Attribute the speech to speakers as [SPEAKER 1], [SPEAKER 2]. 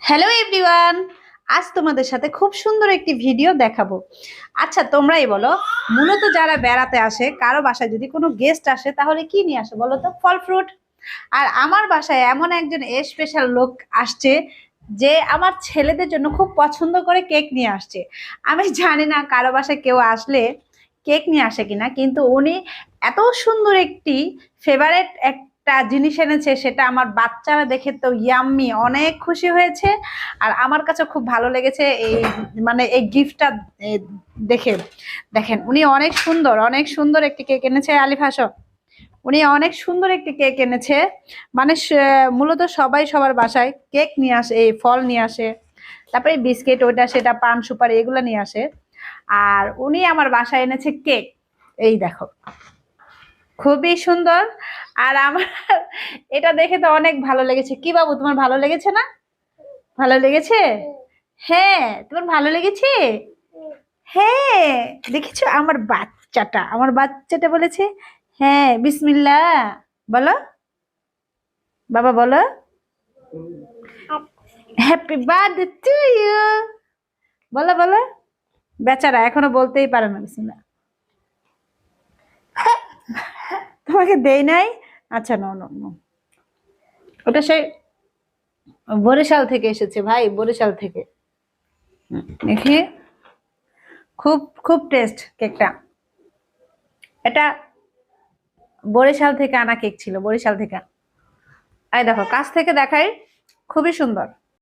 [SPEAKER 1] Hello everyone, আজ তোমাদের সাথে খুব সুন্দর একটি ভিডিও দেখাবো। আচ্ছা তোমরাই বলো, মূলত যারা বেড়াতে আসে কারো বাসায় যদি কোনো গেস্ট আসে তাহলে কি নিয়ে আসে বলো তো? ফল ফ্রুট। আর আমার বাসায় এমন একজন স্পেশাল লোক আসছে যে আমার ছেলেদের জন্য খুব পছন্দ করে কেক নিয়ে আসছে। আমি জানি না কারো বাসায় কেউ আসলে কেক নিয়ে আসে কিনা, কিন্তু উনি এত সুন্দর একটি ফেভারেট একটা জিনিস এনেছে, সেটা আমার বাচ্চারা দেখে তো ইয়াম্মি অনেক খুশি হয়েছে। আর আমার কাছে খুব ভালো লেগেছে এই এই গিফটটা দেখে। দেখেন উনি অনেক সুন্দর একটি কেক এনেছে। আলিফ হাসো, উনি অনেক সুন্দর একটি কেক এনেছে। মূলত সবাই সবার বাসায় কেক নিয়ে আসে, এই ফল নিয়ে আসে, তারপরে বিস্কিট ওইটা সেটা পান সুপারি এগুলো নিয়ে আসে। আর উনি আমার বাসায় এনেছে কেক। এই দেখো, খুবই সুন্দর। আর আমার এটা দেখে তো অনেক ভালো লেগেছে। কি বাবু, তোমার ভালো লেগেছে না? ভালো লেগেছে? হ্যাঁ, তোমার ভালো লেগেছে? হ্যাঁ, দেখেছো আমার বাচ্চাটা বলেছে হ্যাঁ বিসমিল্লাহ। বলো বাবা, বলো হ্যাপি বার্থডে টু ইউ। বলো বলো। বেচারা এখনো বলতেই পারে না বিসমিল্লাহ। তোমাকে দেই নাই? আচ্ছা, নো নো নো, ওটা সেই বরিশাল থেকে এসেছে ভাই, বরিশাল থেকে। দেখি, খুব খুব টেস্ট কেকটা। এটা বরিশাল থেকে আনা কেক ছিল, বরিশাল থেকে। এই দেখো কাছ থেকে দেখাই, খুবই সুন্দর।